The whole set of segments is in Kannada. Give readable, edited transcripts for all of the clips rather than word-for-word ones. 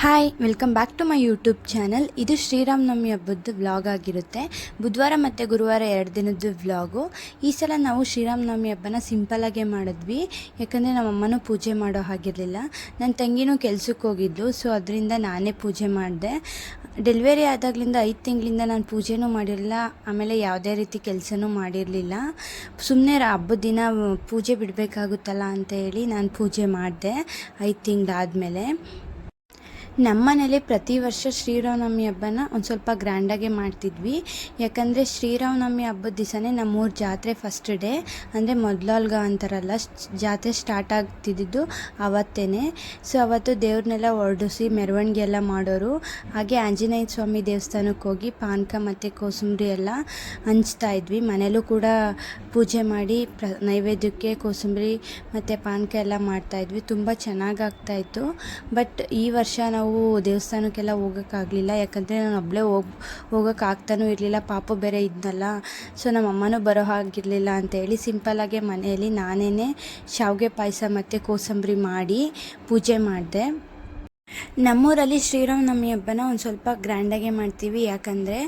Hi, welcome back to my YouTube channel. ಇದು ಶ್ರೀರಾಮನವಮಿ ಹಬ್ಬದ ವ್ಲಾಗ್ ಆಗಿರುತ್ತೆ. ಬುಧವಾರ ಮತ್ತು ಗುರುವಾರ 2 ದಿನದ್ದು ವ್ಲಾಗು. ಈ ಸಲ ನಾವು ಶ್ರೀರಾಮನವಮಿ ಹಬ್ಬನ ಸಿಂಪಲಾಗೇ ಮಾಡಿದ್ವಿ. ಯಾಕಂದರೆ ನಮ್ಮಮ್ಮನೂ ಪೂಜೆ ಮಾಡೋ ಹಾಗಿರಲಿಲ್ಲ. ನನ್ನ ತಂಗಿನೂ ಕೆಲ್ಸಕ್ಕೆ ಹೋಗಿದ್ಲು, ಸೊ ಅದರಿಂದ ನಾನೇ ಪೂಜೆ ಮಾಡಿದೆ. ಡೆಲಿವರಿ ಆದಾಗಲಿಂದ 5 ತಿಂಗಳಿಂದ ನಾನು ಪೂಜೆನೂ ಮಾಡಿರಲಿಲ್ಲ, ಆಮೇಲೆ ಯಾವುದೇ ರೀತಿ ಕೆಲಸನೂ ಮಾಡಿರಲಿಲ್ಲ. ಸುಮ್ಮನೆ ಹಬ್ಬದ ದಿನ ಪೂಜೆ ಬಿಡಬೇಕಾಗುತ್ತಲ್ಲ ಅಂತ ಹೇಳಿ ನಾನು ಪೂಜೆ ಮಾಡಿದೆ 5 ತಿಂಗಳಾದಮೇಲೆ. ನಮ್ಮ ಮನೇಲಿ ಪ್ರತಿ ವರ್ಷ ಶ್ರೀರಾಮನವಮಿ ಹಬ್ಬನ ಒಂದು ಸ್ವಲ್ಪ ಗ್ರ್ಯಾಂಡಾಗೆ ಮಾಡ್ತಿದ್ವಿ. ಯಾಕಂದರೆ ಶ್ರೀರಾಮನವಮಿ ಹಬ್ಬದ ದಿವಸನೇ ನಮ್ಮೂರ ಜಾತ್ರೆ ಫಸ್ಟ್ ಡೇ, ಅಂದರೆ ಮೊದಲೊಲ್ಗ ಅಂತಾರಲ್ಲ, ಜಾತ್ರೆ ಸ್ಟಾರ್ಟ್ ಆಗ್ತಿದ್ದು ಅವತ್ತೇ. ಸೊ ಅವತ್ತು ದೇವ್ರನ್ನೆಲ್ಲ ಹೊರಡಿಸಿ ಮೆರವಣಿಗೆ ಎಲ್ಲ ಮಾಡೋರು. ಹಾಗೆ ಆಂಜನೇಯ ಸ್ವಾಮಿ ದೇವಸ್ಥಾನಕ್ಕೆ ಹೋಗಿ ಪಾನಕ ಮತ್ತು ಕೋಸಂಬರಿ ಎಲ್ಲ ಹಂಚ್ತಾ ಇದ್ವಿ. ಮನೇಲೂ ಕೂಡ ಪೂಜೆ ಮಾಡಿ ನೈವೇದ್ಯಕ್ಕೆ ಕೋಸಂಬರಿ ಮತ್ತು ಪಾನಕ ಎಲ್ಲ ಮಾಡ್ತಾಯಿದ್ವಿ. ತುಂಬ ಚೆನ್ನಾಗಾಗ್ತಾಯಿತ್ತು. ಬಟ್ ಈ ವರ್ಷ ನಾವು ದೇವಸ್ಥಾನಕ್ಕೆಲ್ಲ ಹೋಗೋಕ್ಕಾಗಲಿಲ್ಲ. ಯಾಕಂದರೆ ನಾನು ಒಬ್ಬಳೇ ಹೋಗೋಕ್ಕಾಗ್ತಾನೂ ಇರಲಿಲ್ಲ, ಪಾಪು ಬೇರೆ ಇದ್ನಲ್ಲ. ಸೊ ನಮ್ಮ ಅಮ್ಮನೂ ಬರೋ ಹಾಗಿರಲಿಲ್ಲ ಅಂತೇಳಿ ಸಿಂಪಲಾಗೆ ಮನೆಯಲ್ಲಿ ನಾನೇ ಶಾವಿಗೆ ಪಾಯಸ ಮತ್ತು ಕೋಸಂಬರಿ ಮಾಡಿ ಪೂಜೆ ಮಾಡಿದೆ. ನಮ್ಮೂರಲ್ಲಿ ಶ್ರೀರಾಮನವಮಿ ಹಬ್ಬನ ಒಂದು ಸ್ವಲ್ಪ ಗ್ರ್ಯಾಂಡಾಗೆ ಮಾಡ್ತೀವಿ. ಯಾಕಂದರೆ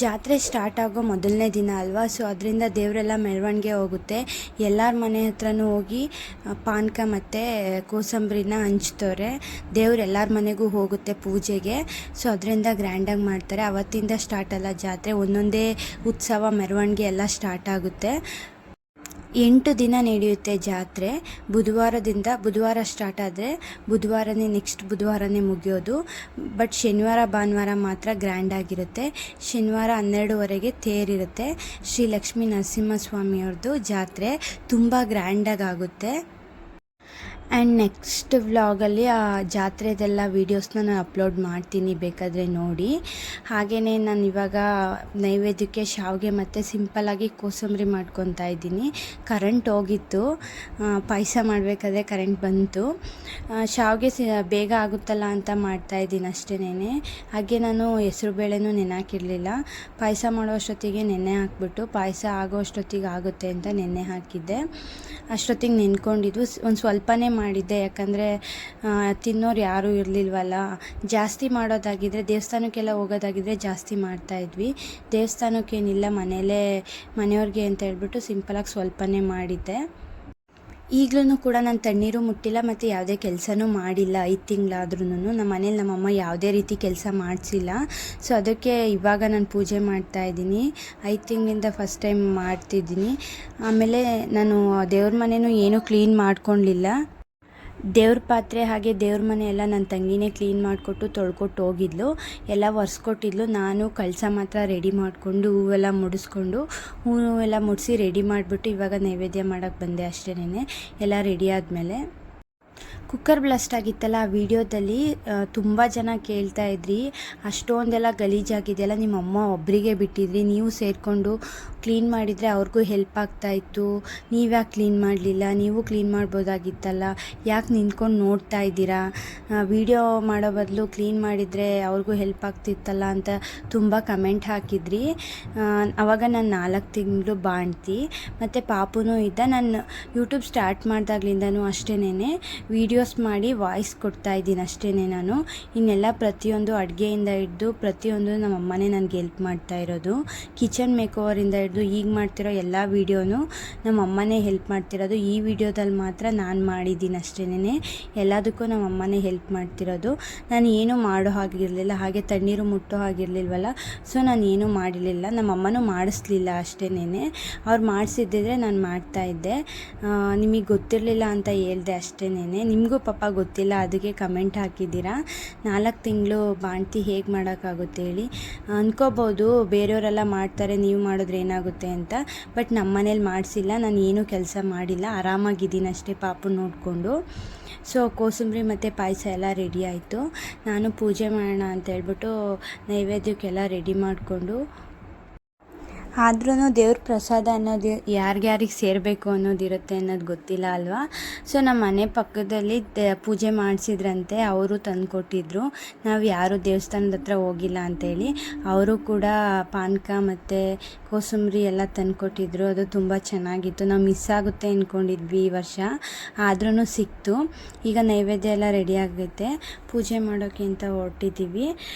ಜಾತ್ರೆ ಸ್ಟಾರ್ಟ್ ಆಗೋ ಮೊದಲನೇ ದಿನ ಅಲ್ವಾ, ಸೊ ಅದರಿಂದ ದೇವರೆಲ್ಲ ಮೆರವಣಿಗೆ ಹೋಗುತ್ತೆ. ಎಲ್ಲರ ಮನೆ ಹತ್ರನೂ ಹೋಗಿ ಪಾನಕ ಮತ್ತು ಕೋಸಂಬರಿನ ಹಂಚ್ತವ್ರೆ. ದೇವ್ರು ಎಲ್ಲರ ಮನೆಗೂ ಹೋಗುತ್ತೆ ಪೂಜೆಗೆ, ಸೊ ಅದರಿಂದ ಗ್ರ್ಯಾಂಡಾಗಿ ಮಾಡ್ತಾರೆ. ಅವತ್ತಿಂದ ಸ್ಟಾರ್ಟ್ ಅಲ್ಲ ಜಾತ್ರೆ, ಒಂದೊಂದೇ ಉತ್ಸವ ಮೆರವಣಿಗೆ ಎಲ್ಲ ಸ್ಟಾರ್ಟ್ ಆಗುತ್ತೆ. 8 ದಿನ ನಡೆಯುತ್ತೆ ಜಾತ್ರೆ. ಬುಧವಾರ ಸ್ಟಾರ್ಟ್ ಆದರೆ ನೆಕ್ಸ್ಟ್ ಬುಧವಾರನೇ ಮುಗಿಯೋದು. ಬಟ್ ಶನಿವಾರ ಭಾನುವಾರ ಮಾತ್ರ ಗ್ರ್ಯಾಂಡಾಗಿರುತ್ತೆ. ಶನಿವಾರ 12ವರೆಗೆ ತೇರಿರುತ್ತೆ. ಶ್ರೀ ಲಕ್ಷ್ಮೀ ನರಸಿಂಹಸ್ವಾಮಿಯವ್ರದ್ದು ಜಾತ್ರೆ ತುಂಬ ಗ್ರ್ಯಾಂಡಾಗುತ್ತೆ. ಆ್ಯಂಡ್ ನೆಕ್ಸ್ಟ್ ವ್ಲಾಗಲ್ಲಿ ಆ ಜಾತ್ರೆದೆಲ್ಲ ವೀಡಿಯೋಸ್ನ ನಾನು ಅಪ್ಲೋಡ್ ಮಾಡ್ತೀನಿ, ಬೇಕಾದರೆ ನೋಡಿ. ಹಾಗೆಯೇ ನಾನು ಇವಾಗ ನೈವೇದ್ಯಕ್ಕೆ ಶಾವಿಗೆ ಮತ್ತು ಸಿಂಪಲ್ಲಾಗಿ ಕೋಸಂಬರಿ ಮಾಡ್ಕೊತಾ ಇದ್ದೀನಿ. ಕರೆಂಟ್ ಹೋಗಿತ್ತು, ಪಾಯಸ ಮಾಡಬೇಕಾದ್ರೆ ಕರೆಂಟ್ ಬಂತು. ಶಾವಿಗೆ ಬೇಗ ಆಗುತ್ತಲ್ಲ ಅಂತ ಮಾಡ್ತಾಯಿದ್ದೀನಿ ಅಷ್ಟೇನೆ. ಹಾಗೆ ನಾನು ಹೆಸ್ರು ಬೇಳೆನೂ ನೆನೆಹಾಕಿರಲಿಲ್ಲ. ಪಾಯಸ ಮಾಡೋ ಅಷ್ಟೊತ್ತಿಗೆ ನೆನೆ ಹಾಕ್ಬಿಟ್ಟು ಪಾಯಸ ಆಗೋ ಅಷ್ಟೊತ್ತಿಗೆ ಆಗುತ್ತೆ ಅಂತ ನೆನೆ ಹಾಕಿದ್ದೆ. ಅಷ್ಟೊತ್ತಿಗೆ ನೆನ್ಕೊಂಡಿದ್ವು. ಒಂದು ಸ್ವಲ್ಪನೇ ಮಾಡಿದ್ದೆ, ಯಾಕಂದರೆ ತಿನ್ನೋರು ಯಾರೂ ಇರಲಿಲ್ವಲ್ಲ. ಜಾಸ್ತಿ ಮಾಡೋದಾಗಿದ್ದರೆ, ದೇವಸ್ಥಾನಕ್ಕೆಲ್ಲ ಹೋಗೋದಾಗಿದ್ದರೆ ಜಾಸ್ತಿ ಮಾಡ್ತಾಯಿದ್ವಿ. ದೇವಸ್ಥಾನಕ್ಕೇನಿಲ್ಲ, ಮನೆಯವ್ರಿಗೆ ಅಂತ ಹೇಳ್ಬಿಟ್ಟು ಸಿಂಪಲಾಗಿ ಸ್ವಲ್ಪನೇ ಮಾಡಿದ್ದೆ. ಈಗಲೂ ಕೂಡ ನಾನು ತಣ್ಣೀರು ಮುಟ್ಟಿಲ್ಲ ಮತ್ತು ಯಾವುದೇ ಕೆಲಸನೂ ಮಾಡಿಲ್ಲ 5 ತಿಂಗಳಾದ್ರೂ. ನಮ್ಮ ಮನೇಲಿ ನಮ್ಮಮ್ಮ ಯಾವುದೇ ರೀತಿ ಕೆಲಸ ಮಾಡಿಸಿಲ್ಲ. ಸೊ ಅದಕ್ಕೆ ಇವಾಗ ನಾನು ಪೂಜೆ ಮಾಡ್ತಾಯಿದ್ದೀನಿ. 5 ತಿಂಗಳಿಂದ ಫಸ್ಟ್ ಟೈಮ್ ಮಾಡ್ತಿದ್ದೀನಿ. ಆಮೇಲೆ ನಾನು ದೇವ್ರ ಮನೆಯೂ ಏನೂ ಕ್ಲೀನ್ ಮಾಡ್ಕೊಳ್ಳಿಲ್ಲ. ದೇವ್ರ ಪಾತ್ರೆ ಹಾಗೆ ದೇವ್ರ ಮನೆ ಎಲ್ಲ ನನ್ನ ತಂಗಿನೇ ಕ್ಲೀನ್ ಮಾಡಿಕೊಟ್ಟು ತೊಳ್ಕೊಟ್ಟು ಹೋಗಿದ್ಲು, ಎಲ್ಲ ಒರೆಸ್ಕೊಟ್ಟಿದ್ಲು. ನಾನು ಕಳಸ ಮಾತ್ರ ರೆಡಿ ಮಾಡಿಕೊಂಡು ಹೂವೆಲ್ಲ ಮುಡಿಸಿ ರೆಡಿ ಮಾಡಿಬಿಟ್ಟು ಇವಾಗ ನೈವೇದ್ಯ ಮಾಡೋಕ್ಕೆ ಬಂದೆ ಅಷ್ಟೇನೆ. ಎಲ್ಲ ರೆಡಿ ಆದಮೇಲೆ ಕುಕ್ಕರ್ ಬ್ಲಾಸ್ಟ್ ಆಗಿತ್ತಲ್ಲ, ಆ ವಿಡಿಯೋದಲ್ಲಿ ತುಂಬ ಜನ ಕೇಳ್ತಾ ಇದ್ರಿ, ಅಷ್ಟೊಂದೆಲ್ಲ ಗಲೀಜಾಗಿದೆಯಲ್ಲ, ನಿಮ್ಮ ಅಮ್ಮ ಒಬ್ಬರಿಗೆ ಬಿಟ್ಟಿದ್ರಿ, ನೀವು ಸೇರಿಕೊಂಡು ಕ್ಲೀನ್ ಮಾಡಿದರೆ ಅವ್ರಿಗೂ ಹೆಲ್ಪ್ ಆಗ್ತಾಯಿತ್ತು, ನೀವು ಯಾಕೆ ಕ್ಲೀನ್ ಮಾಡಲಿಲ್ಲ, ನೀವು ಕ್ಲೀನ್ ಮಾಡ್ಬೋದಾಗಿತ್ತಲ್ಲ, ಯಾಕೆ ನಿಂತ್ಕೊಂಡು ನೋಡ್ತಾ ಇದ್ದೀರಾ, ವಿಡಿಯೋ ಮಾಡೋ ಬದಲು ಕ್ಲೀನ್ ಮಾಡಿದರೆ ಅವ್ರಿಗೂ ಹೆಲ್ಪ್ ಆಗ್ತಿತ್ತಲ್ಲ ಅಂತ ತುಂಬ ಕಮೆಂಟ್ ಹಾಕಿದ್ರಿ. ಆವಾಗ ನಾನು 4 ತಿಂಗಳು ಬಾಣ್ತಿ ಮತ್ತು ಪಾಪುನೂ ಇದ್ದ. ನಾನು ಯೂಟ್ಯೂಬ್ ಸ್ಟಾರ್ಟ್ ಮಾಡಿದಾಗ್ಲಿಂದನೂ ಅಷ್ಟೇನೆ ವೀಡಿಯೋಸ್ ಮಾಡಿ ವಾಯ್ಸ್ ಕೊಡ್ತಾಯಿದ್ದೀನಿ ಅಷ್ಟೇ. ನಾನು ಇನ್ನೆಲ್ಲ ಪ್ರತಿಯೊಂದು ಅಡುಗೆಯಿಂದ ಹಿಡ್ದು ಪ್ರತಿಯೊಂದು ನಮ್ಮ ಅಮ್ಮನೇ ನನಗೆ ಹೆಲ್ಪ್ ಮಾಡ್ತಾ ಇರೋದು. ಕಿಚನ್ ಮೇಕೋವರಿಂದ ಹಿಡ್ದು ಈಗ ಮಾಡ್ತಿರೋ ಎಲ್ಲ ವೀಡಿಯೋನು ನಮ್ಮ ಅಮ್ಮನೇ ಹೆಲ್ಪ್ ಮಾಡ್ತಿರೋದು. ಈ ವಿಡಿಯೋದಲ್ಲಿ ಮಾತ್ರ ನಾನು ಮಾಡಿದ್ದೀನಿ ಅಷ್ಟೇನೆ, ಎಲ್ಲದಕ್ಕೂ ನಮ್ಮ ಅಮ್ಮನೇ ಹೆಲ್ಪ್ ಮಾಡ್ತಿರೋದು. ನಾನು ಏನೂ ಮಾಡೋ ಹಾಗಿರಲಿಲ್ಲ, ಹಾಗೆ ತಣ್ಣೀರು ಮುಟ್ಟೋ ಹಾಗಿರಲಿಲ್ವಲ್ಲ, ಸೊ ನಾನು ಏನೂ ಮಾಡಿರಲಿಲ್ಲ. ನಮ್ಮ ಅಮ್ಮನೂ ಮಾಡಿಸ್ಲಿಲ್ಲ ಅಷ್ಟೇನೆ. ಅವ್ರು ಮಾಡಿಸಿದ್ದಿದ್ರೆ ನಾನು ಮಾಡ್ತಾಯಿದ್ದೆ. ನಿಮಗೆ ಗೊತ್ತಿರಲಿಲ್ಲ ಅಂತ ಹೇಳ್ದೆ ಅಷ್ಟೇನೆ. ನಿಮಗೂ ಪಾಪ ಗೊತ್ತಿಲ್ಲ, ಅದಕ್ಕೆ ಕಮೆಂಟ್ ಹಾಕಿದ್ದೀರಾ. 4 ತಿಂಗಳು ಬಾಣ್ತಿ ಹೇಗೆ ಮಾಡೋಕ್ಕಾಗುತ್ತೆ ಹೇಳಿ. ಅಂದ್ಕೋಬೋದು ಬೇರೆಯವರೆಲ್ಲ ಮಾಡ್ತಾರೆ, ನೀವು ಮಾಡಿದ್ರೆ ಏನಾಗುತ್ತೆ ಅಂತ. ಬಟ್ ನಮ್ಮ ಮನೇಲಿ ಮಾಡಿಸಿಲ್ಲ, ನಾನು ಏನೂ ಕೆಲಸ ಮಾಡಿಲ್ಲ, ಆರಾಮಾಗಿದ್ದೀನಿ ಅಷ್ಟೇ ಪಾಪು ನೋಡಿಕೊಂಡು. ಸೊ ಕೋಸಂಬರಿ ಮತ್ತು ಪಾಯಸ ಎಲ್ಲ ರೆಡಿ ಆಯಿತು. ನಾನು ಪೂಜೆ ಮಾಡೋಣ ಅಂತ ಹೇಳ್ಬಿಟ್ಟು ನೈವೇದ್ಯಕ್ಕೆಲ್ಲ ರೆಡಿ ಮಾಡಿಕೊಂಡು ಆದ್ರೂ ದೇವ್ರ ಪ್ರಸಾದ ಅನ್ನೋದು ಯಾರ್ಯಾರಿಗೆ ಸೇರಬೇಕು ಅನ್ನೋದಿರುತ್ತೆ ಅನ್ನೋದು ಗೊತ್ತಿಲ್ಲ ಅಲ್ವಾ. ಸೊ ನಮ್ಮ ಮನೆ ಪಕ್ಕದಲ್ಲಿ ಪೂಜೆ ಮಾಡಿಸಿದ್ರಂತೆ, ಅವರು ತಂದುಕೊಟ್ಟಿದ್ರು. ನಾವು ಯಾರೂ ದೇವಸ್ಥಾನದ ಹತ್ರ ಹೋಗಿಲ್ಲ ಅಂತೇಳಿ ಅವರು ಕೂಡ ಪಾನಕ ಮತ್ತು ಕೋಸಂಬರಿ ಎಲ್ಲ ತಂದುಕೊಟ್ಟಿದ್ರು. ಅದು ತುಂಬ ಚೆನ್ನಾಗಿತ್ತು. ನಾವು ಮಿಸ್ ಆಗುತ್ತೆ ಅಂದ್ಕೊಂಡಿದ್ವಿ ಈ ವರ್ಷ, ಆದ್ರೂ ಸಿಕ್ತು. ಈಗ ನೈವೇದ್ಯ ಎಲ್ಲ ರೆಡಿ ಆಗೈತೆ, ಪೂಜೆ ಮಾಡೋಕ್ಕೆ ಅಂತ ಹೊರಟಿದ್ದೀವಿ.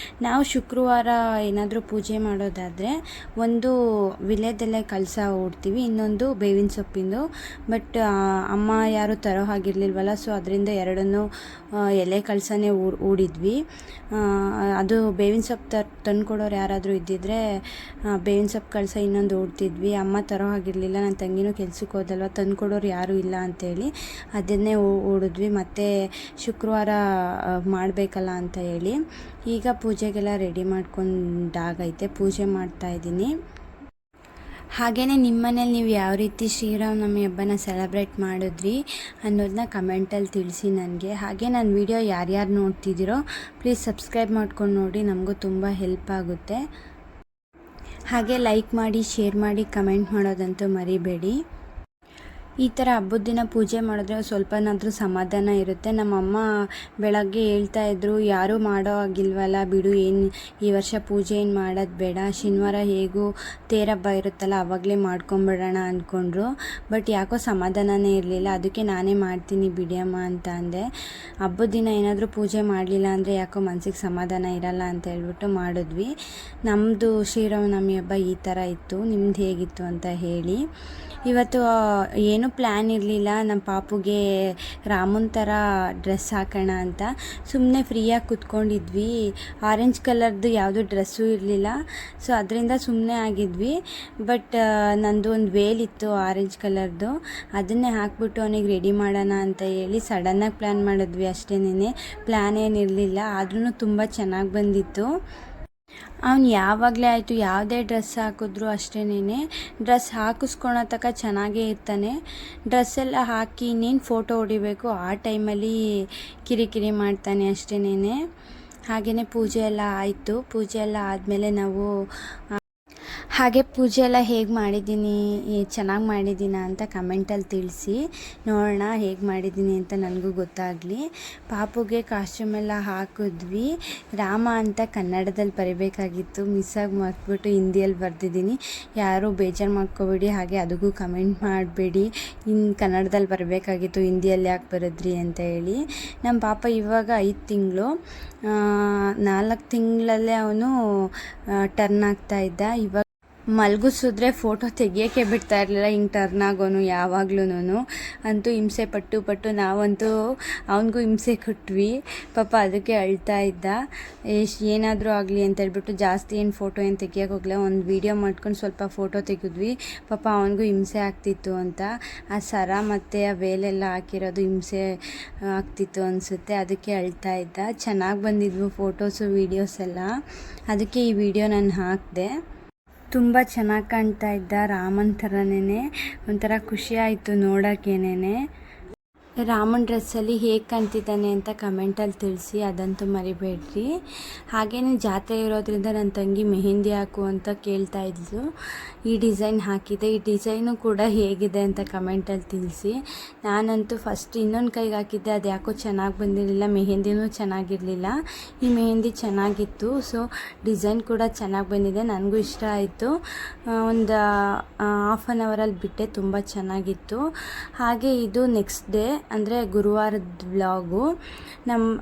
ನಾವು ಶುಕ್ರವಾರ ಏನಾದರೂ ಪೂಜೆ ಮಾಡೋದಾದರೆ ಒಂದು ವಿಳ್ಯದೆಲೆ ಕಳಸ ಹೂಡ್ತೀವಿ, ಇನ್ನೊಂದು ಬೇವಿನ ಸೊಪ್ಪಿಂದು. ಬಟ್ ಅಮ್ಮ ಯಾರು ತರೋ ಹಾಗಿರಲಿಲ್ವಲ್ಲ, ಸೊ ಅದರಿಂದ ಎರಡನ್ನೂ ಎಲೆ ಕಳಸನೇ ಹೂಡಿದ್ವಿ. ಅದು ಬೇವಿನ ಸೊಪ್ಪು ತಂದುಕೊಡೋರು ಯಾರಾದರೂ ಇದ್ದಿದ್ದರೆ ಬೇವಿನ ಸೊಪ್ಪು ಕಳಸ ಇನ್ನೊಂದು ಹೂಡ್ತಿದ್ವಿ. ಅಮ್ಮ ತರೋ ಹಾಗಿರಲಿಲ್ಲ, ನನ್ನ ತಂಗಿನೂ ಕೆಲ್ಸಕ್ಕೆ ಹೋದಲ್ವ, ತಂದುಕೊಡೋರು ಯಾರೂ ಇಲ್ಲ ಅಂಥೇಳಿ ಅದನ್ನೇ ಹೂಡಿದ್ವಿ. ಮತ್ತು ಶುಕ್ರವಾರ ಮಾಡಬೇಕಲ್ಲ ಅಂತ ಹೇಳಿ ಈಗ ಪೂಜೆಗೆಲ್ಲ ರೆಡಿ ಮಾಡ್ಕೊಂಡಾಗೈತೆ, ಪೂಜೆ ಮಾಡ್ತಾಯಿದ್ದೀನಿ. ಹಾಗೆಯೇ ನಿಮ್ಮ ಮನೇಲಿ ನೀವು ಯಾವ ರೀತಿ ಶ್ರೀರಾಮನವಮಿ ಹಬ್ಬನ ಸೆಲೆಬ್ರೇಟ್ ಮಾಡಿದ್ರಿ ಅನ್ನೋದನ್ನ ಕಮೆಂಟಲ್ಲಿ ತಿಳಿಸಿ ನನಗೆ. ಹಾಗೆ ನನ್ನ ವಿಡಿಯೋ ಯಾರ್ಯಾರು ನೋಡ್ತಿದ್ದೀರೋ ಪ್ಲೀಸ್ ಸಬ್ಸ್ಕ್ರೈಬ್ ಮಾಡ್ಕೊಂಡು ನೋಡಿ, ನಮಗೂ ತುಂಬ ಹೆಲ್ಪ್ ಆಗುತ್ತೆ. ಹಾಗೆ ಲೈಕ್ ಮಾಡಿ, ಶೇರ್ ಮಾಡಿ, ಕಮೆಂಟ್ ಮಾಡೋದಂತೂ ಮರಿಬೇಡಿ. ಈ ಥರ ಹಬ್ಬದ ದಿನ ಪೂಜೆ ಮಾಡಿದ್ರೆ ಸ್ವಲ್ಪನಾದರೂ ಸಮಾಧಾನ ಇರುತ್ತೆ. ನಮ್ಮಮ್ಮ ಬೆಳಗ್ಗೆ ಹೇಳ್ತಾಯಿದ್ರು, ಯಾರೂ ಮಾಡೋ ಆಗಿಲ್ವಲ್ಲ ಬಿಡು, ಏನು ಈ ವರ್ಷ ಪೂಜೆ ಏನು ಮಾಡೋದು ಬೇಡ, ಶನಿವಾರ ಹೇಗೂ ತೇರಬ್ಬ ಇರುತ್ತಲ್ಲ ಆವಾಗಲೇ ಮಾಡ್ಕೊಂಬಿಡೋಣ ಅಂದ್ಕೊಂಡ್ರು. ಬಟ್ ಯಾಕೋ ಸಮಾಧಾನನೇ ಇರಲಿಲ್ಲ. ಅದಕ್ಕೆ ನಾನೇ ಮಾಡ್ತೀನಿ ಬಿಡಿಯಮ್ಮ ಅಂತ ಅಂದೆ. ಹಬ್ಬದ ದಿನ ಏನಾದರೂ ಪೂಜೆ ಮಾಡಲಿಲ್ಲ ಅಂದರೆ ಯಾಕೋ ಮನಸ್ಸಿಗೆ ಸಮಾಧಾನ ಇರಲ್ಲ ಅಂತ ಹೇಳ್ಬಿಟ್ಟು ಮಾಡಿದ್ವಿ. ನಮ್ಮದು ಶ್ರೀರಾಮನವಮಿ ಹಬ್ಬ ಈ ಥರ ಇತ್ತು. ನಿಮ್ದು ಹೇಗಿತ್ತು ಅಂತ ಹೇಳಿ. ಇವತ್ತು ಏನೂ ಪ್ಲ್ಯಾನ್ ಇರಲಿಲ್ಲ. ನಮ್ಮ ಪಾಪುಗೆ ರಾಮನ ಥರ ಡ್ರೆಸ್ ಹಾಕೋಣ ಅಂತ ಸುಮ್ಮನೆ ಫ್ರೀಯಾಗಿ ಕೂತ್ಕೊಂಡಿದ್ವಿ. ಆರೆಂಜ್ ಕಲರ್ದು ಯಾವುದೂ ಡ್ರೆಸ್ಸು ಇರಲಿಲ್ಲ, ಸೊ ಅದರಿಂದ ಸುಮ್ಮನೆ ಆಗಿದ್ವಿ. ಬಟ್ ನಂದು ಒಂದು ವೇಲಿತ್ತು ಆರೆಂಜ್ ಕಲರ್ದು, ಅದನ್ನೇ ಹಾಕ್ಬಿಟ್ಟು ಅವನಿಗೆ ರೆಡಿ ಮಾಡೋಣ ಅಂತ ಹೇಳಿ ಸಡನ್ನಾಗಿ ಪ್ಲ್ಯಾನ್ ಮಾಡಿದ್ವಿ ಅಷ್ಟೇನೇ. ಪ್ಲ್ಯಾನ್ ಏನಿರಲಿಲ್ಲ, ಆದ್ರೂ ತುಂಬ ಚೆನ್ನಾಗಿ ಬಂದಿತ್ತು. ಅವ್ನು ಯಾವಾಗಲೇ ಆಯಿತು ಯಾವುದೇ ಡ್ರೆಸ್ ಹಾಕಿದ್ರು ಅಷ್ಟೇನೇ, ಡ್ರೆಸ್ ಹಾಕಿಸ್ಕೊಳೋ ತನಕ ಚೆನ್ನಾಗೇ ಇರ್ತಾನೆ. ಡ್ರೆಸ್ಸೆಲ್ಲ ಹಾಕಿ ಇನ್ನೇನು ಫೋಟೋ ಹೊಡಿಬೇಕು ಆ ಟೈಮಲ್ಲಿ ಕಿರಿಕಿರಿ ಮಾಡ್ತಾನೆ ಅಷ್ಟೇನೇ. ಹಾಗೆಯೇ ಪೂಜೆ ಎಲ್ಲ ಆಯಿತು. ಪೂಜೆ ಎಲ್ಲ ಆದಮೇಲೆ ನಾವು ಪೂಜೆ ಎಲ್ಲ ಹೇಗೆ ಮಾಡಿದ್ದೀನಿ, ಚೆನ್ನಾಗಿ ಮಾಡಿದ್ದೀನ ಅಂತ ಕಮೆಂಟಲ್ಲಿ ತಿಳಿಸಿ, ನೋಡೋಣ ಹೇಗೆ ಮಾಡಿದ್ದೀನಿ ಅಂತ ನನಗೂ ಗೊತ್ತಾಗಲಿ. ಪಾಪುಗೆ ಕಾಸ್ಟ್ಯೂಮೆಲ್ಲ ಹಾಕಿದ್ವಿ. ರಾಮ ಅಂತ ಕನ್ನಡದಲ್ಲಿ ಬರೀಬೇಕಾಗಿತ್ತು, ಮಿಸ್ಸಾಗಿ ಮರ್ತ್ಬಿಟ್ಟು ಹಿಂದಿಯಲ್ಲಿ ಬರೆದಿದ್ದೀನಿ. ಯಾರೂ ಬೇಜಾರು ಮಾಡ್ಕೋಬೇಡಿ, ಹಾಗೆ ಅದಕ್ಕೂ ಕಮೆಂಟ್ ಮಾಡಬೇಡಿ, ಕನ್ನಡದಲ್ಲಿ ಬರಬೇಕಾಗಿತ್ತು ಹಿಂದಿಯಲ್ಲಿ ಯಾಕೆ ಬರೆದ್ರಿ ಅಂತ ಹೇಳಿ. ನಮ್ಮ ಪಾಪ ಇವಾಗ 5 ತಿಂಗಳು, 4 ತಿಂಗಳಲ್ಲೇ ಅವನು ಟರ್ನ್ ಆಗ್ತಾಯಿದ್ದ. ಇವಾಗ ಮಲಗಿಸಿದ್ರೆ ಫೋಟೋ ತೆಗಿಯೋಕ್ಕೆ ಬಿಡ್ತಾ ಇರಲಿಲ್ಲ, ಹಿಂಗೆ ಟರ್ನ್ ಆಗೋನು ಯಾವಾಗ್ಲೂ. ಅಂತೂ ಹಿಂಸೆ ಪಟ್ಟು ನಾವಂತೂ ಅವನಿಗೂ ಹಿಂಸೆ ಕೊಟ್ವಿ. ಪಾಪ ಅದಕ್ಕೆ ಅಳ್ತಾ ಇದ್ದ. ಏನಾದರೂ ಆಗಲಿ ಅಂತ ಹೇಳ್ಬಿಟ್ಟು ಜಾಸ್ತಿ ಏನು ಫೋಟೋ ಏನು ತೆಗಿಯೋಕೆ ಹೋಗಲ್ಲ, ಒಂದು ವೀಡಿಯೋ ಮಾಡ್ಕೊಂಡು ಸ್ವಲ್ಪ ಫೋಟೋ ತೆಗೆದ್ವಿ. ಪಾಪ ಅವನಿಗೂ ಹಿಂಸೆ ಆಗ್ತಿತ್ತು ಅಂತ ಆ ಸರ ಮತ್ತು ಆ ವೇಲೆಲ್ಲ ಹಾಕಿರೋದು ಹಿಂಸೆ ಆಗ್ತಿತ್ತು ಅನಿಸುತ್ತೆ, ಅದಕ್ಕೆ ಅಳ್ತಾ ಇದ್ದ. ಚೆನ್ನಾಗಿ ಬಂದಿದ್ವು ಫೋಟೋಸು ವೀಡಿಯೋಸ್ ಎಲ್ಲ, ಅದಕ್ಕೆ ಈ ವಿಡಿಯೋ ನಾನು ಹಾಕಿದೆ. ತುಂಬ ಚೆನ್ನಾಗಿ ಕಾಣ್ತಾ ಇದ್ದ, ರಾಮನ ಥರನೇ. ಒಂಥರ ಖುಷಿ ಆಯಿತು ನೋಡೋಕ್ಕೇನೆ. ರಾಮನ ಡ್ರೆಸ್ಸಲ್ಲಿ ಹೇಗೆ ಕಾಣ್ತಿದ್ದಾನೆ ಅಂತ ಕಮೆಂಟಲ್ಲಿ ತಿಳಿಸಿ, ಅದಂತೂ ಮರಿಬೇಡ್ರಿ. ಹಾಗೆಯೇ ಜಾತ್ರೆ ಇರೋದ್ರಿಂದ ನನ್ನ ತಂಗಿ ಮೆಹಂದಿ ಹಾಕು ಅಂತ ಕೇಳ್ತಾ ಇದ್ಲು. ಈ ಡಿಸೈನ್ ಹಾಕಿದೆ, ಈ ಡಿಸೈನು ಕೂಡ ಹೇಗಿದೆ ಅಂತ ಕಮೆಂಟಲ್ಲಿ ತಿಳಿಸಿ. ನಾನಂತೂ ಫಸ್ಟ್ ಇನ್ನೊಂದು ಕೈಗೆ ಹಾಕಿದ್ದೆ, ಅದು ಯಾಕೋ ಚೆನ್ನಾಗಿ ಬಂದಿರಲಿಲ್ಲ, ಮೆಹಂದಿನೂ ಚೆನ್ನಾಗಿರಲಿಲ್ಲ. ಈ ಮೆಹಂದಿ ಚೆನ್ನಾಗಿತ್ತು, ಸೊ ಡಿಸೈನ್ ಕೂಡ ಚೆನ್ನಾಗಿ ಬಂದಿದೆ, ನನಗೂ ಇಷ್ಟ ಆಯಿತು. ಒಂದು ಹಾಫ್ ಆನ್ ಅವರಲ್ಲಿ ಬಿಟ್ಟೆ, ತುಂಬ ಚೆನ್ನಾಗಿತ್ತು. ಹಾಗೆ ಇದು ನೆಕ್ಸ್ಟ್ ಡೇ ಅಂದರೆ ಗುರುವಾರದ ವ್ಲಾಗು.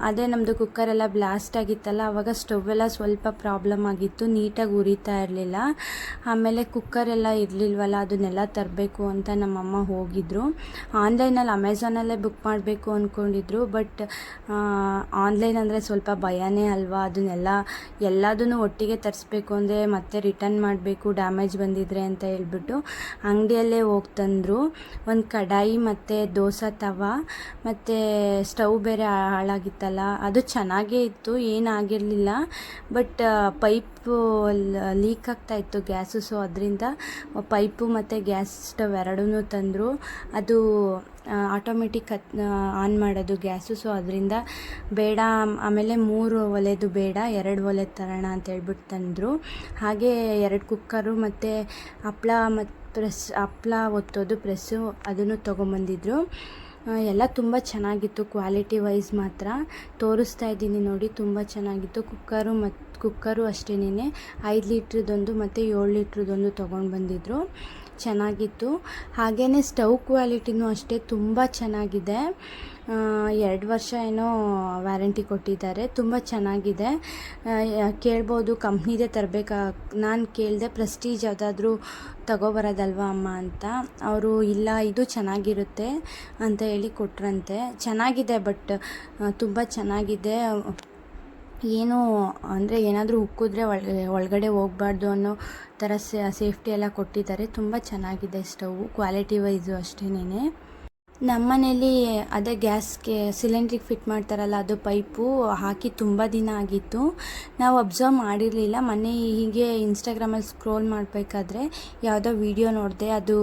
ಅದೇ ನಮ್ಮದು ಕುಕ್ಕರೆಲ್ಲ ಬ್ಲಾಸ್ಟ್ ಆಗಿತ್ತಲ್ಲ, ಆವಾಗ ಸ್ಟವೆಲ್ಲ ಸ್ವಲ್ಪ ಪ್ರಾಬ್ಲಮ್ ಆಗಿತ್ತು, ನೀಟಾಗಿ ಉರಿತಾ ಇರಲಿಲ್ಲ. ಆಮೇಲೆ ಕುಕ್ಕರೆಲ್ಲ ಇರಲಿಲ್ವಲ್ಲ, ಅದನ್ನೆಲ್ಲ ತರಬೇಕು ಅಂತ ನಮ್ಮಮ್ಮ ಹೋಗಿದ್ದರು. ಆನ್ಲೈನಲ್ಲಿ ಅಮೆಝಾನಲ್ಲೇ ಬುಕ್ ಮಾಡಬೇಕು ಅಂದ್ಕೊಂಡಿದ್ರು. ಬಟ್ ಆನ್ಲೈನ್ ಅಂದರೆ ಸ್ವಲ್ಪ ಭಯನೇ ಅಲ್ವಾ, ಎಲ್ಲದನ್ನು ಒಟ್ಟಿಗೆ ತರಿಸ್ಬೇಕು ಅಂದರೆ ಮತ್ತೆ ರಿಟರ್ನ್ ಮಾಡಬೇಕು ಡ್ಯಾಮೇಜ್ ಬಂದಿದ್ರೆ ಅಂತ ಹೇಳ್ಬಿಟ್ಟು ಅಂಗಡಿಯಲ್ಲೇ ಹೋಗಿ ತಂದರು. ಒಂದು ಕಡಾಯಿ ಮತ್ತು ದೋಸೆ ತವ ಮತ್ತು ಸ್ಟವ್ ಬೇರೆ ಹಾಳಾಗಿತ್ತಲ್ಲ, ಅದು ಚೆನ್ನಾಗೇ ಇತ್ತು, ಏನಾಗಿರಲಿಲ್ಲ. ಬಟ್ ಪೈಪು ಲೀಕ್ ಆಗ್ತಾಯಿತ್ತು ಗ್ಯಾಸು, ಸೊ ಅದರಿಂದ ಪೈಪು ಮತ್ತು ಗ್ಯಾಸ್ ಸ್ಟವ್ ಎರಡೂ ತಂದರು. ಅದು ಆಟೋಮೆಟಿಕ್ ಆನ್ ಮಾಡೋದು ಗ್ಯಾಸು. ಸೊ ಅದರಿಂದ ಬೇಡ, ಆಮೇಲೆ 3 ಒಲೆದು ಬೇಡ, 2 ಒಲೆ ತರೋಣ ಅಂತ ಹೇಳ್ಬಿಟ್ಟು ತಂದರು. ಹಾಗೆ 2 ಕುಕ್ಕರು ಮತ್ತು ಹಪ್ಪಳ ಒತ್ತೋದು ಪ್ರೆಸ್ಸು ಅದನ್ನು ತೊಗೊಂಬಂದಿದ್ರು. ಎಲ್ಲ ತುಂಬ ಚೆನ್ನಾಗಿತ್ತು. ಕ್ವಾಲಿಟಿ ವೈಸ್ ಮಾತ್ರ ತೋರಿಸ್ತಾ ಇದ್ದೀನಿ ನೋಡಿ, ತುಂಬ ಚೆನ್ನಾಗಿತ್ತು. ಕುಕ್ಕರು ಅಷ್ಟೇನೆ 5 ಲೀಟ್ರದೊಂದು ಮತ್ತು 7 ಲೀಟ್ರದೊಂದು ತೊಗೊಂಡು ಬಂದಿದ್ರು. ಚೆನ್ನಾಗಿತ್ತು. ಹಾಗೆಯೇ ಸ್ಟವ್ ಕ್ವಾಲಿಟಿನೂ ಅಷ್ಟೇ ತುಂಬ ಚೆನ್ನಾಗಿದೆ. 2 ವರ್ಷ ಏನೋ ವ್ಯಾರಂಟಿ ಕೊಟ್ಟಿದ್ದಾರೆ. ತುಂಬ ಚೆನ್ನಾಗಿದೆ. ಕೇಳ್ಬೋದು ಕಂಪ್ನಿದೇ ತರಬೇಕಾ, ನಾನು ಕೇಳಿದೆ ಪ್ರೆಸ್ಟೀಜ್ ಯಾವುದಾದ್ರೂ ತಗೋಬರೋದಲ್ವಾ ಅಮ್ಮ ಅಂತ. ಅವರು ಇಲ್ಲ ಇದು ಚೆನ್ನಾಗಿರುತ್ತೆ ಅಂತ ಹೇಳಿ ಕೊಟ್ರಂತೆ. ಚೆನ್ನಾಗಿದೆ, ಬಟ್ ತುಂಬ ಚೆನ್ನಾಗಿದೆ. ಏನು ಅಂದರೆ ಏನಾದರೂ ಉಕ್ಕಿದ್ರೆ ಒಳಗಡೆ ಹೋಗಬಾರ್ದು ಅನ್ನೋ ಥರ ಸೇಫ್ಟಿ ಎಲ್ಲ ಕೊಟ್ಟಿದ್ದಾರೆ. ತುಂಬ ಚೆನ್ನಾಗಿದೆ ಸ್ಟವ್ವು, ಕ್ವಾಲಿಟಿ ವೈಸು ಅಷ್ಟೇನೆ. ನಮ್ಮ ಮನೇಲಿ ಅದೇ ಗ್ಯಾಸ್ಗೆ ಸಿಲಿಂಡ್ರಿಗೆ ಫಿಟ್ ಮಾಡ್ತಾರಲ್ಲ, ಅದು ಪೈಪು ಹಾಕಿ ತುಂಬ ದಿನ ಆಗಿತ್ತು. ನಾವು ಅಬ್ಸರ್ವ್ ಮಾಡಿರಲಿಲ್ಲ. ಮೊನ್ನೆ ಹೀಗೆ ಇನ್ಸ್ಟಾಗ್ರಾಮಲ್ಲಿ ಸ್ಕ್ರೋಲ್ ಮಾಡಬೇಕಾದ್ರೆ ಯಾವುದೋ ವಿಡಿಯೋ ನೋಡಿದೆ, ಅದು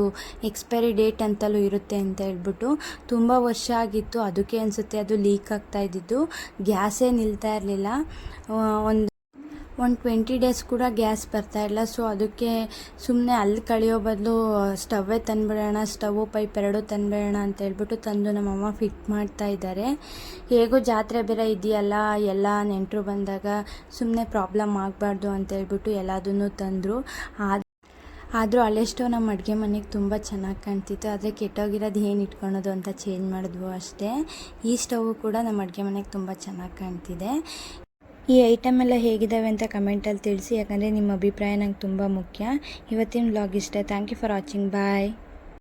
ಎಕ್ಸ್ಪೈರಿ ಡೇಟ್ ಅಂತಲೂ ಇರುತ್ತೆ ಅಂತ ಹೇಳ್ಬಿಟ್ಟು. ತುಂಬ ವರ್ಷ ಆಗಿತ್ತು, ಅದಕ್ಕೆ ಅನಿಸುತ್ತೆ ಅದು ಲೀಕ್ ಆಗ್ತಾ ಇದ್ದಿದ್ದು. ಗ್ಯಾಸೇ ನಿಲ್ತಾ ಇರಲಿಲ್ಲ. ಒಂದು 20 ಡೇಸ್ ಕೂಡ ಗ್ಯಾಸ್ ಬರ್ತಾಯಿಲ್ಲ. ಸೊ ಅದಕ್ಕೆ ಸುಮ್ಮನೆ ಅಲ್ಲಿ ಕಳೆಯೋ ಬದಲು ಸ್ಟವ್ವೇ ತಂದುಬಿಡೋಣ, ಸ್ಟವ್ ಪೈಪ್ 2 ತಂದುಬಿಡೋಣ ಅಂತ ಹೇಳ್ಬಿಟ್ಟು ತಂದು ನಮ್ಮಮ್ಮ ಫಿಟ್ ಮಾಡ್ತಾ ಇದ್ದಾರೆ. ಹೇಗೋ ಜಾತ್ರೆ ಬೇರೆ ಇದೆಯಲ್ಲ, ಎಲ್ಲ ನೆಂಟರು ಬಂದಾಗ ಸುಮ್ಮನೆ ಪ್ರಾಬ್ಲಮ್ ಆಗಬಾರ್ದು ಅಂತ ಹೇಳ್ಬಿಟ್ಟು ಎಲ್ಲದನ್ನು ತಂದರು. ಆದರೂ ಅಲ್ಲೆಷ್ಟೋ ನಮ್ಮ ಅಡುಗೆ ಮನೆಗೆ ತುಂಬ ಚೆನ್ನಾಗಿ ಕಾಣ್ತಿತ್ತು. ಆದರೆ ಕೆಟ್ಟೋಗಿರೋದು ಏನು ಇಟ್ಕೊಳೋದು ಅಂತ ಚೇಂಜ್ ಮಾಡಿದ್ವು ಅಷ್ಟೇ. ಈ ಸ್ಟವ್ ಕೂಡ ನಮ್ಮ ಅಡುಗೆ ಮನೆಗೆ ತುಂಬ ಚೆನ್ನಾಗಿ ಕಾಣ್ತಿದೆ. ಈ ಐಟಮ್ ಎಲ್ಲ ಹೇಗಿದ್ದಾವೆ ಅಂತ ಕಮೆಂಟಲ್ಲಿ ತಿಳಿಸಿ, ಯಾಕಂದರೆ ನಿಮ್ಮ ಅಭಿಪ್ರಾಯ ನಂಗೆ ತುಂಬ ಮುಖ್ಯ. ಇವತ್ತಿನ ವ್ಲಾಗ್ ಇಷ್ಟ. Thank you for watching. Bye.